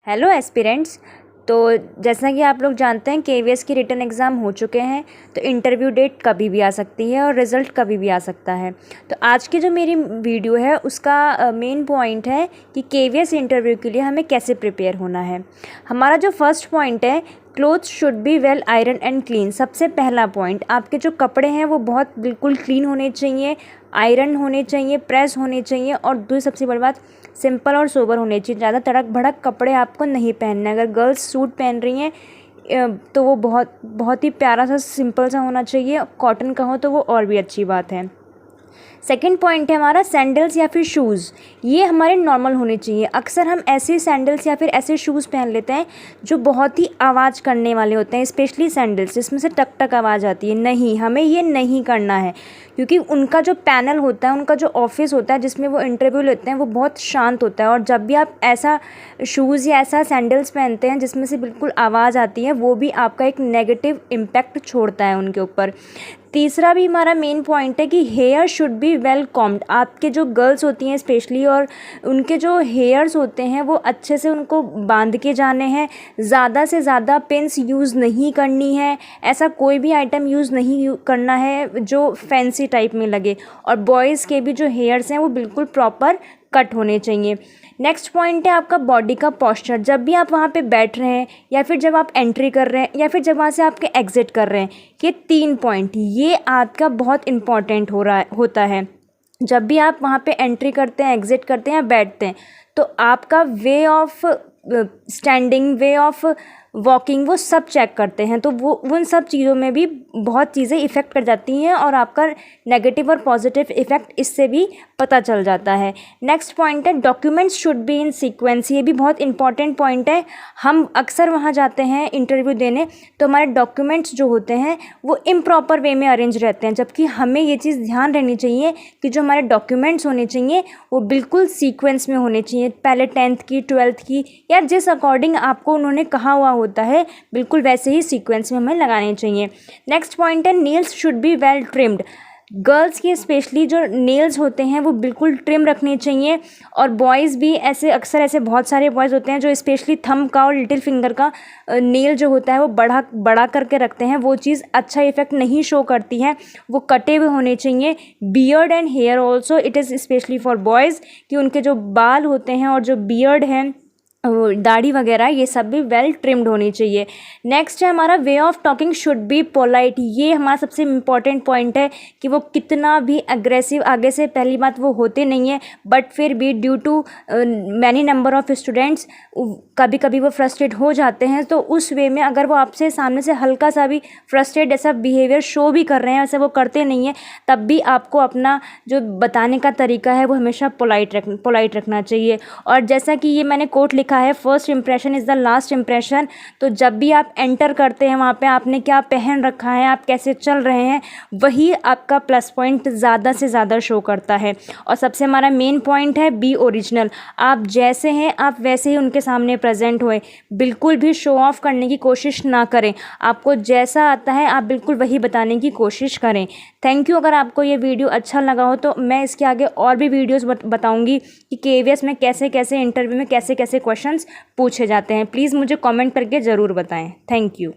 Hello aspirants. तो जैसा कि आप लोग जानते हैं केवीएस की रिटन एग्ज़ाम हो चुके हैं, तो इंटरव्यू डेट कभी भी आ सकती है और रिज़ल्ट कभी भी आ सकता है। तो आज की जो मेरी वीडियो है उसका मेन पॉइंट है कि केवीएस इंटरव्यू के लिए हमें कैसे प्रिपेयर होना है। हमारा जो फर्स्ट पॉइंट है, clothes should be well iron and clean. सबसे पहला पॉइंट, आपके जो कपड़े हैं वो बहुत बिल्कुल क्लीन होने चाहिए, आयरन होने चाहिए, प्रेस होने चाहिए, और दूसरी सबसे बड़ी बात सिंपल और सोबर होने चाहिए। ज़्यादा तड़क भड़क कपड़े आपको नहीं पहनने। अगर गर्ल्स सूट पहन रही हैं तो वो बहुत ही प्यारा सा सिंपल सा होना चाहिए। कॉटन का हो तो वो और भी अच्छी बात है। सेकेंड पॉइंट है हमारा सैंडल्स या फिर शूज़, ये हमारे नॉर्मल होने चाहिए। अक्सर हम ऐसे सैंडल्स या फिर ऐसे शूज़ पहन लेते हैं जो बहुत ही आवाज़ करने वाले होते हैं, स्पेशली सैंडल्स जिसमें से टक टक आवाज़ आती है। नहीं, हमें ये नहीं करना है, क्योंकि उनका जो पैनल होता है, उनका जो ऑफिस होता है जिसमें वो इंटरव्यू लेते हैं, वो बहुत शांत होता है। और जब भी आप ऐसा शूज़ या ऐसा सैंडल्स पहनते हैं जिसमें से बिल्कुल आवाज़ आती है, वो भी आपका एक नेगेटिव इम्पैक्ट छोड़ता है उनके ऊपर। तीसरा भी हमारा मेन पॉइंट है कि hair should be well combed. आपके जो गर्ल्स होती हैं स्पेशली, और उनके जो हेयर्स होते हैं वो अच्छे से उनको बांध के जाने हैं। ज़्यादा से ज़्यादा पिन्स यूज़ नहीं करनी है, ऐसा कोई भी आइटम यूज़ नहीं करना है जो फैंसी टाइप में लगे। और बॉयज़ के भी जो हेयर्स हैं वो बिल्कुल प्रॉपर कट होने चाहिए। नेक्स्ट पॉइंट है आपका बॉडी का पोस्चर। जब भी आप वहाँ पे बैठ रहे हैं, या फिर जब आप एंट्री कर रहे हैं, या फिर जब वहाँ से आपके एग्ज़िट कर रहे हैं, ये 3 पॉइंट ये आपका बहुत इम्पॉर्टेंट होता है। जब भी आप वहाँ पे एंट्री करते हैं, एग्ज़िट करते हैं या बैठते हैं, तो आपका way of standing, way of walking, वो सब चेक करते हैं। तो वो उन सब चीज़ों में भी बहुत चीज़ें इफ़ेक्ट कर जाती हैं, और आपका नेगेटिव और पॉजिटिव इफ़ेक्ट इससे भी पता चल जाता है। नेक्स्ट पॉइंट है documents should be in sequence. ये भी बहुत इंपॉर्टेंट पॉइंट है। हम अक्सर वहाँ जाते हैं इंटरव्यू देने, तो हमारे डॉक्यूमेंट्स जो होते हैं वो इम्प्रॉपर वे में अरेंज रहते हैं, जबकि हमें ये चीज़ ध्यान रहनी चाहिए कि जो हमारे डॉक्यूमेंट्स होने चाहिए वो बिल्कुल सीक्वेंस में होने चाहिए। पहले 10th की, 12th की, या जिस अकॉर्डिंग आपको उन्होंने कहा हुआ होता है, बिल्कुल वैसे ही सीक्वेंस में हमें लगाने चाहिए। नेक्स्ट पॉइंट है nails should be well trimmed. Girls के स्पेशली जो नेल्स होते हैं वो बिल्कुल ट्रिम रखने चाहिए, और बॉयज़ भी ऐसे अक्सर ऐसे बहुत सारे बॉयज़ होते हैं जो स्पेशली थंब का और लिटिल फिंगर का नेल जो होता है वो बड़ा करके रखते हैं। वो चीज़ अच्छा इफेक्ट नहीं शो करती है, वो कटे हुए होने चाहिए। Beard and hair also, it is specially for boys, कि उनके जो बाल होते हैं और जो बियर्ड हैं, दाढ़ी वगैरह, ये सब भी वेल ट्रिम्ड होनी चाहिए। नेक्स्ट है हमारा way of talking should be polite. ये हमारा सबसे इम्पॉर्टेंट पॉइंट है कि वो कितना भी अग्रेसिव, आगे से पहली बात वो होते नहीं है, बट फिर भी due to many number of students कभी कभी वो फ्रस्ट्रेट हो जाते हैं। तो उस वे में अगर वो आपसे सामने से हल्का सा भी फ्रस्ट्रेट ऐसा बिहेवियर शो भी कर रहे हैं, वैसे वो करते नहीं हैं, तब भी आपको अपना जो बताने का तरीका है वो हमेशा पोलाइट रखना चाहिए। और जैसा कि ये मैंने कोट लिखा है, first impression is the last impression. तो जब भी आप एंटर करते हैं वहाँ पे आपने क्या पहन रखा है, आप कैसे चल रहे हैं, वही आपका प्लस पॉइंट ज़्यादा से ज़्यादा शो करता है। और सबसे हमारा मेन पॉइंट है बी ओरिजिनल। आप जैसे हैं आप वैसे ही उनके सामने प्रेजेंट होए, बिल्कुल भी शो ऑफ करने की कोशिश ना करें। आपको जैसा आता है आप बिल्कुल वही बताने की कोशिश करें। Thank you. अगर आपको ये वीडियो अच्छा लगा हो तो मैं इसके आगे और भी वीडियोज़ बताऊँगी कि केवीएस में कैसे कैसे इंटरव्यू में कैसे कैसे क्वेश्चंस पूछे जाते हैं। प्लीज़ मुझे कमेंट करके ज़रूर बताएं। Thank you.